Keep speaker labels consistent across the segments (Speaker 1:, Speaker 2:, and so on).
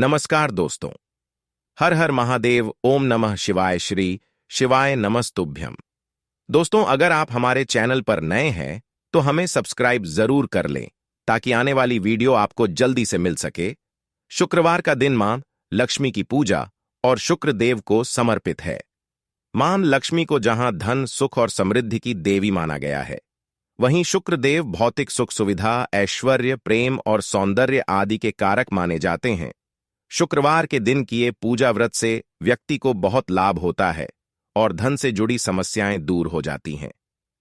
Speaker 1: नमस्कार दोस्तों। हर हर महादेव, ओम नमः शिवाय, श्री शिवाय नमस्तुभ्यम। दोस्तों, अगर आप हमारे चैनल पर नए हैं तो हमें सब्सक्राइब जरूर कर लें ताकि आने वाली वीडियो आपको जल्दी से मिल सके। शुक्रवार का दिन मां लक्ष्मी की पूजा और शुक्र देव को समर्पित है। मां लक्ष्मी को जहां धन, सुख और समृद्धि की देवी माना गया है, वहीं शुक्र देव भौतिक सुख सुविधा, ऐश्वर्य, प्रेम और सौंदर्य आदि के कारक माने जाते हैं। शुक्रवार के दिन किए पूजा व्रत से व्यक्ति को बहुत लाभ होता है और धन से जुड़ी समस्याएं दूर हो जाती हैं।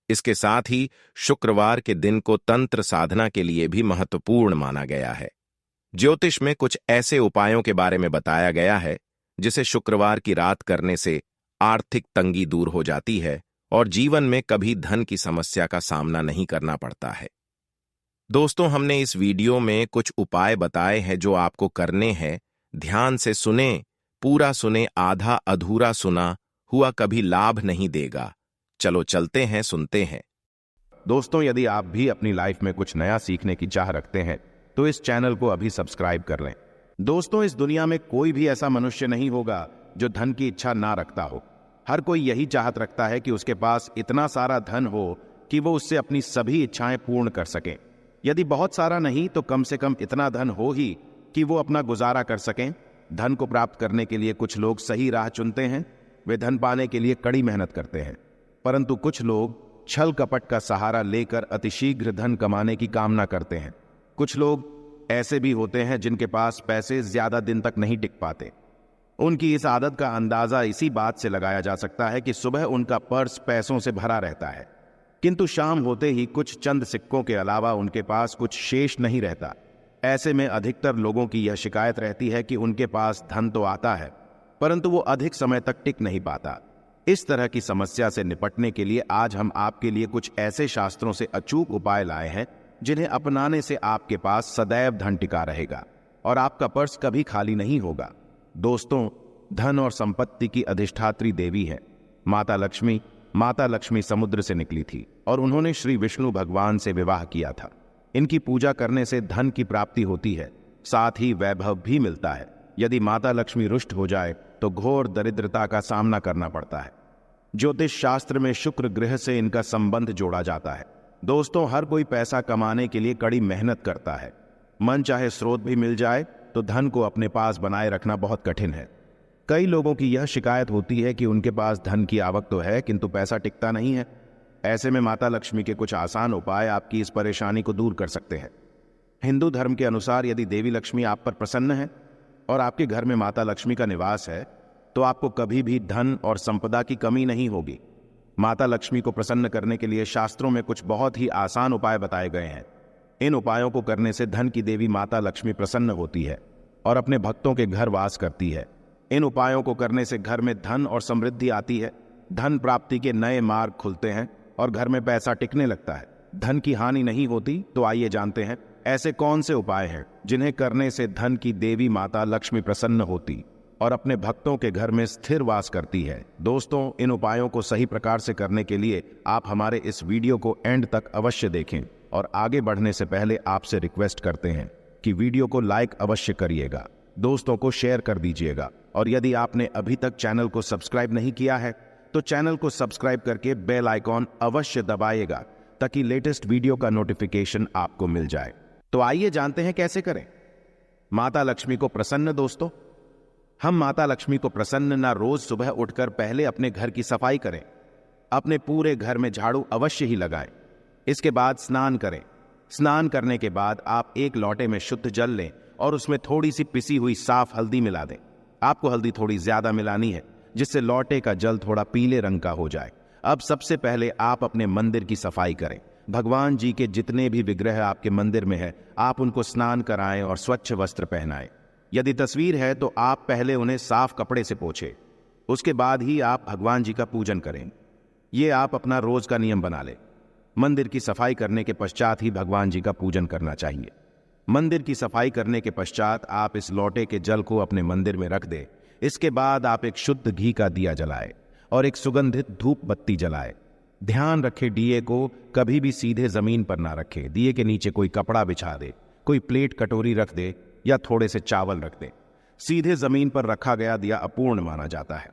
Speaker 1: इसके साथ ही शुक्रवार के दिन को तंत्र साधना के लिए भी महत्वपूर्ण माना गया है। ज्योतिष में कुछ ऐसे उपायों के बारे में बताया गया है जिसे शुक्रवार की रात करने से आर्थिक तंगी दूर हो जाती है और जीवन में कभी धन की समस्या का सामना नहीं करना पड़ता है। दोस्तों, हमने इस वीडियो में कुछ उपाय बताए हैं जो आपको करने हैं। ध्यान से सुने, पूरा सुने, आधा अधूरा सुना हुआ कभी लाभ नहीं देगा। चलो चलते हैं, सुनते हैं।
Speaker 2: दोस्तों, यदि आप भी अपनी लाइफ में कुछ नया सीखने की चाह रखते हैं तो इस चैनल को अभी सब्सक्राइब कर लें। दोस्तों, इस दुनिया में कोई भी ऐसा मनुष्य नहीं होगा जो धन की इच्छा ना रखता हो। हर कोई यही चाहत रखता है कि उसके पास इतना सारा धन हो कि वो उससे अपनी सभी इच्छाएं पूर्ण कर सकें। यदि बहुत सारा नहीं तो कम से कम इतना धन हो ही कि वो अपना गुजारा कर सकें। धन को प्राप्त करने के लिए कुछ लोग सही राह चुनते हैं। वे धन पाने के लिए कड़ी मेहनत करते हैं, परंतु कुछ लोग छल कपट का सहारा लेकर अतिशीघ्र धन कमाने की कामना करते हैं। कुछ लोग ऐसे भी होते हैं जिनके पास पैसे ज्यादा दिन तक नहीं टिक पाते। उनकी इस आदत का अंदाजा इसी बात से लगाया जा सकता है कि सुबह उनका पर्स पैसों से भरा रहता है, किंतु शाम होते ही कुछ चंद सिक्कों के अलावा उनके पास कुछ शेष नहीं रहता। ऐसे में अधिकतर लोगों की यह शिकायत रहती है कि उनके पास धन तो आता है परंतु वो अधिक समय तक टिक नहीं पाता। इस तरह की समस्या से निपटने के लिए आज हम आपके लिए कुछ ऐसे शास्त्रों से अचूक उपाय लाए हैं जिन्हें अपनाने से आपके पास सदैव धन टिका रहेगा और आपका पर्स कभी खाली नहीं होगा। दोस्तों, धन और संपत्ति की अधिष्ठात्री देवी है माता लक्ष्मी। माता लक्ष्मी समुद्र से निकली थी और उन्होंने श्री विष्णु भगवान से विवाह किया था। इनकी पूजा करने से धन की प्राप्ति होती है, साथ ही वैभव भी मिलता है। यदि माता लक्ष्मी रुष्ट हो जाए तो घोर दरिद्रता का सामना करना पड़ता है। ज्योतिष शास्त्र में शुक्र ग्रह से इनका संबंध जोड़ा जाता है। दोस्तों, हर कोई पैसा कमाने के लिए कड़ी मेहनत करता है। मन चाहे स्रोत भी मिल जाए तो धन को अपने पास बनाए रखना बहुत कठिन है। कई लोगों की यह शिकायत होती है कि उनके पास धन की आवक तो है किंतु पैसा टिकता नहीं है। ऐसे में माता लक्ष्मी के कुछ आसान उपाय आपकी इस परेशानी को दूर कर सकते हैं। हिंदू धर्म के अनुसार यदि देवी लक्ष्मी आप पर प्रसन्न है और आपके घर में माता लक्ष्मी का निवास है तो आपको कभी भी धन और संपदा की कमी नहीं होगी। माता लक्ष्मी को प्रसन्न करने के लिए शास्त्रों में कुछ बहुत ही आसान उपाय बताए गए हैं। इन उपायों को करने से धन की देवी माता लक्ष्मी प्रसन्न होती है और अपने भक्तों के घर वास करती है। इन उपायों को करने से घर में धन और समृद्धि आती है, धन प्राप्ति के नए मार्ग खुलते हैं और घर में पैसा टिकने लगता है। धन की हानि नहीं होती। तो आइए जानते हैं ऐसे कौन से उपाय हैं जिन्हें करने से धन की देवी माता लक्ष्मी प्रसन्न होती और अपने भक्तों के घर में स्थिर वास करती है। दोस्तों, इन उपायों को सही प्रकार से करने के लिए आप हमारे इस वीडियो को एंड तक अवश्य देखें और आगे बढ़ने से पहले आपसे रिक्वेस्ट करते हैं कि वीडियो को लाइक अवश्य करिएगा, दोस्तों को शेयर कर दीजिएगा और यदि आपने अभी तक चैनल को सब्सक्राइब नहीं किया है तो चैनल को सब्सक्राइब करके बेल आइकॉन अवश्य दबाइएगा ताकि लेटेस्ट वीडियो का नोटिफिकेशन आपको मिल जाए। तो आइए जानते हैं कैसे करें माता लक्ष्मी को प्रसन्न। दोस्तों, हम माता लक्ष्मी को प्रसन्न ना रोज सुबह उठकर पहले अपने घर की सफाई करें। अपने पूरे घर में झाड़ू अवश्य ही लगाएं। इसके बाद स्नान करें। स्नान करने के बाद आप एक लोटे में शुद्ध जल लें और उसमें थोड़ी सी पिसी हुई साफ हल्दी मिला दें। आपको हल्दी थोड़ी ज्यादा मिलानी है जिससे लोटे का जल थोड़ा पीले रंग का हो जाए। अब सबसे पहले आप अपने मंदिर की सफाई करें। भगवान जी के जितने भी विग्रह आपके मंदिर में है आप उनको स्नान कराएं और स्वच्छ वस्त्र पहनाएं। यदि तस्वीर है तो आप पहले उन्हें साफ कपड़े से पोंछें, उसके बाद ही आप भगवान जी का पूजन करें। ये आप अपना रोज का नियम बना लें। मंदिर की सफाई करने के पश्चात ही भगवान जी का पूजन करना चाहिए। मंदिर की सफाई करने के पश्चात आप इस लोटे के जल को अपने मंदिर में रख दें। इसके बाद आप एक शुद्ध घी का दिया जलाएं और एक सुगंधित धूप बत्ती जलाएं। ध्यान रखें, दिए को कभी भी सीधे जमीन पर ना रखें। दिए के नीचे कोई कपड़ा बिछा दे, कोई प्लेट कटोरी रख दे या थोड़े से चावल रख दे। सीधे जमीन पर रखा गया दिया अपूर्ण माना जाता है।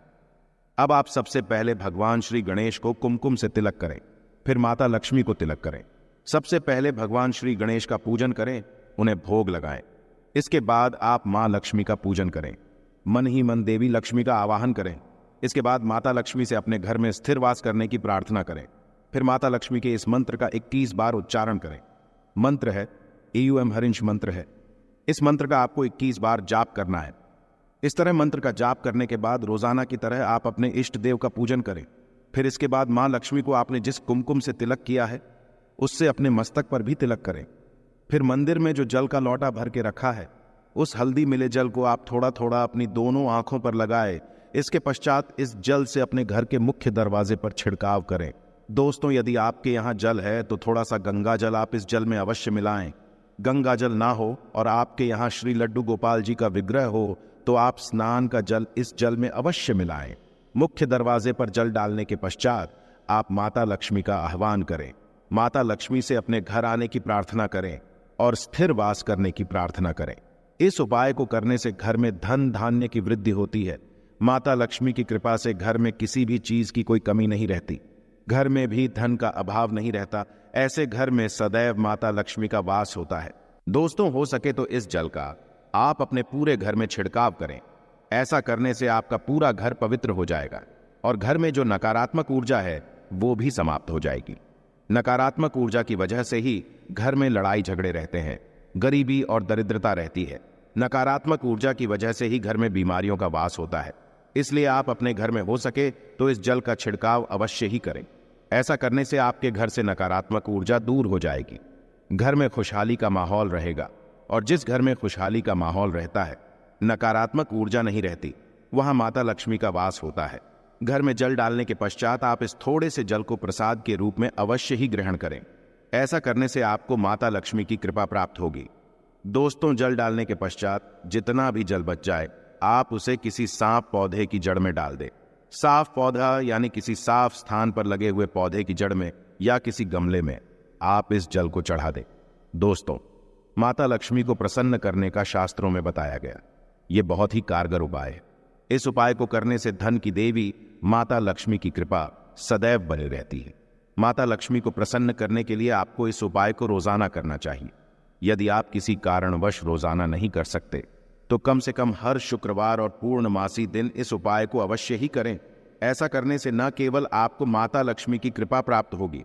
Speaker 2: अब आप सबसे पहले भगवान श्री गणेश को कुमकुम से तिलक करें, फिर माता लक्ष्मी को तिलक करें। सबसे पहले भगवान श्री गणेश का पूजन करें, उन्हें भोग लगाएं। इसके बाद आप मां लक्ष्मी का पूजन करें, मन ही मन देवी लक्ष्मी का आवाहन करें। इसके बाद माता लक्ष्मी से अपने घर में स्थिर वास करने की प्रार्थना करें। फिर माता लक्ष्मी के इस मंत्र का 21 बार उच्चारण करें। मंत्र है EUM हरिंश मंत्र है। इस मंत्र का आपको 21 बार जाप करना है। इस तरह मंत्र का जाप करने के बाद रोजाना की तरह आप अपने इष्ट देव का पूजन करें। फिर इसके बाद मां लक्ष्मी को आपने जिस कुमकुम से तिलक किया है उससे अपने मस्तक पर भी तिलक करें। फिर मंदिर में जो जल का लौटा भर के रखा है उस हल्दी मिले जल को आप थोड़ा थोड़ा अपनी दोनों आंखों पर लगाए। इसके पश्चात इस जल से अपने घर के मुख्य दरवाजे पर छिड़काव करें। दोस्तों, यदि आपके यहां जल है तो थोड़ा सा गंगा जल आप इस जल में अवश्य मिलाएं। गंगा जल ना हो और आपके यहां श्री लड्डू गोपाल जी का विग्रह हो तो आप स्नान का जल इस जल में अवश्य मिलाएं। मुख्य दरवाजे पर जल डालने के पश्चात आप माता लक्ष्मी का आह्वान करें। माता लक्ष्मी से अपने घर आने की प्रार्थना करें और स्थिर वास करने की प्रार्थना करें। इस उपाय को करने से घर में धन धान्य की वृद्धि होती है। माता लक्ष्मी की कृपा से घर में किसी भी चीज की कोई कमी नहीं रहती, घर में भी धन का अभाव नहीं रहता। ऐसे घर में सदैव माता लक्ष्मी का वास होता है। दोस्तों, हो सके तो इस जल का आप अपने पूरे घर में छिड़काव करें। ऐसा करने से आपका पूरा घर पवित्र हो जाएगा और घर में जो नकारात्मक ऊर्जा है वो भी समाप्त हो जाएगी। नकारात्मक ऊर्जा की वजह से ही घर में लड़ाई झगड़े रहते हैं, गरीबी और दरिद्रता रहती है। नकारात्मक ऊर्जा की वजह से ही घर में बीमारियों का वास होता है। इसलिए आप अपने घर में हो सके तो इस जल का छिड़काव अवश्य ही करें। ऐसा करने से आपके घर से नकारात्मक ऊर्जा दूर हो जाएगी, घर में खुशहाली का माहौल रहेगा। और जिस घर में खुशहाली का माहौल रहता है, नकारात्मक ऊर्जा नहीं रहती, वहां माता लक्ष्मी का वास होता है। घर में जल डालने के पश्चात आप इस थोड़े से जल को प्रसाद के रूप में अवश्य ही ग्रहण करें। ऐसा करने से आपको माता लक्ष्मी की कृपा प्राप्त होगी। दोस्तों, जल डालने के पश्चात जितना भी जल बच जाए आप उसे किसी सांप पौधे की जड़ में डाल दें। साफ पौधा यानी किसी साफ स्थान पर लगे हुए पौधे की जड़ में या किसी गमले में आप इस जल को चढ़ा दें। दोस्तों, माता लक्ष्मी को प्रसन्न करने का शास्त्रों में बताया गया यह बहुत ही कारगर उपाय है। इस उपाय को करने से धन की देवी माता लक्ष्मी की कृपा सदैव बनी रहती है। माता लक्ष्मी को प्रसन्न करने के लिए आपको इस उपाय को रोजाना करना चाहिए। यदि आप किसी कारणवश रोजाना नहीं कर सकते तो कम से कम हर शुक्रवार और पूर्णमासी दिन इस उपाय को अवश्य ही करें। ऐसा करने से न केवल आपको माता लक्ष्मी की कृपा प्राप्त होगी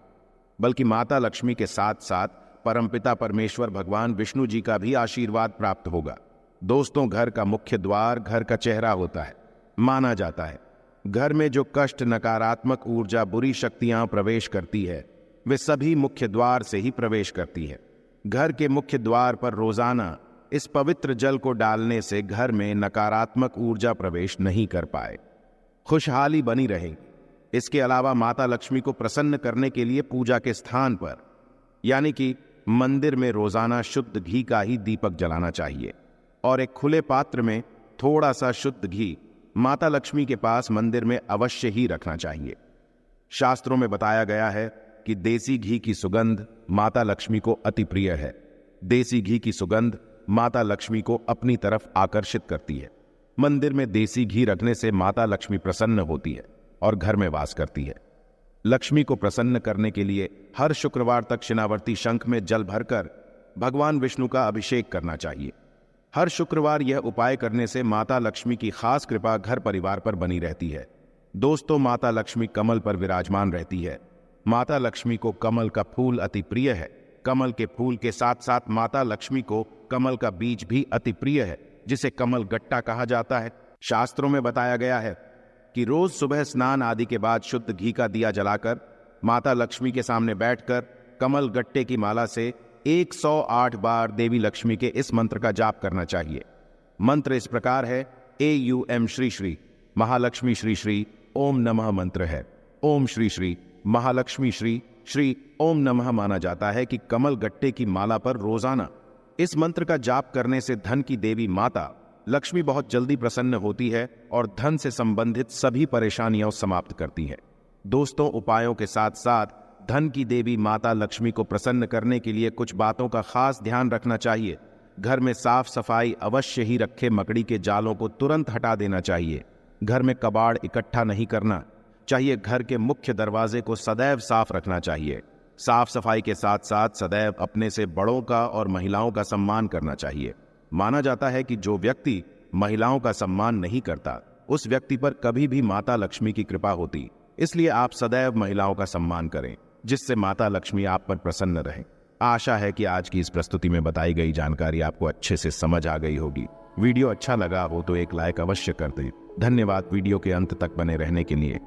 Speaker 2: बल्कि माता लक्ष्मी के साथ साथ परमपिता परमेश्वर भगवान विष्णु जी का भी आशीर्वाद प्राप्त होगा। दोस्तों, घर का मुख्य द्वार घर का चेहरा होता है। माना जाता है घर में जो कष्ट, नकारात्मक ऊर्जा, बुरी शक्तियां प्रवेश करती है वे सभी मुख्य द्वार से ही प्रवेश करती है। घर के मुख्य द्वार पर रोजाना इस पवित्र जल को डालने से घर में नकारात्मक ऊर्जा प्रवेश नहीं कर पाए, खुशहाली बनी रहेगी। इसके अलावा माता लक्ष्मी को प्रसन्न करने के लिए पूजा के स्थान पर यानी कि मंदिर में रोजाना शुद्ध घी का ही दीपक जलाना चाहिए और एक खुले पात्र में थोड़ा सा शुद्ध घी माता लक्ष्मी के पास मंदिर में अवश्य ही रखना चाहिए। शास्त्रों में बताया गया है कि देसी घी की सुगंध माता लक्ष्मी को अति प्रिय है। देसी घी की सुगंध माता लक्ष्मी को अपनी तरफ आकर्षित करती है। मंदिर में देसी घी रखने से माता लक्ष्मी प्रसन्न होती है और घर में वास करती है। लक्ष्मी को प्रसन्न करने के लिए हर शुक्रवार तक शिनावर्ती शंख में जल भरकर भगवान विष्णु का अभिषेक करना चाहिए। हर शुक्रवार यह उपाय करने से माता लक्ष्मी की खास कृपा घर परिवार पर बनी रहती है। दोस्तों, माता लक्ष्मी कमल पर विराजमान रहती है। माता लक्ष्मी को कमल का फूल अति प्रिय है। कमल के फूल के साथ साथ माता लक्ष्मी को कमल का बीज भी अति प्रिय है, जिसे कमल गट्टा कहा जाता है। शास्त्रों में बताया गया है कि रोज सुबह स्नान आदि के बाद शुद्ध घी का दिया जलाकर माता लक्ष्मी के सामने बैठकर कमल गट्टे की माला से 108 बार देवी लक्ष्मी के इस मंत्र का जाप करना चाहिए। मंत्र इस प्रकार है, AUM श्री श्री महालक्ष्मी श्री श्री ओम नमः मंत्र है। ओम श्री श्री महालक्ष्मी श्री श्री ओम नमः माना जाता है कि कमल गट्टे की माला पर रोजाना इस मंत्र का जाप करने से धन की देवी माता लक्ष्मी बहुत जल्दी प्रसन्न होती है और धन से संबंधित सभी परेशानियां समाप्त करती है। दोस्तों, उपायों के साथ साथ धन की देवी माता लक्ष्मी को प्रसन्न करने के लिए कुछ बातों का खास ध्यान रखना चाहिए, घर में साफ सफाई अवश्य ही रखे, मकड़ी के जालों को तुरंत हटा देना चाहिए। घर में कबाड़ इकट्ठा नहीं करना चाहिए। घर के मुख्य दरवाजे को सदैव साफ रखना चाहिए। साफ सफाई के साथ साथ सदैव अपने से बड़ों का और महिलाओं का सम्मान करना चाहिए। माना जाता है कि जो व्यक्ति महिलाओं का सम्मान नहीं करता, उस व्यक्ति पर कभी भी माता लक्ष्मी की कृपा होती। इसलिए आप सदैव महिलाओं का सम्मान करें, जिससे माता लक्ष्मी आप पर प्रसन्न रहे। आशा है कि आज की इस प्रस्तुति में बताई गई जानकारी आपको अच्छे से समझ आ गई होगी। वीडियो अच्छा लगा हो तो एक लाइक अवश्य कर दें। धन्यवाद वीडियो के अंत तक बने रहने के लिए।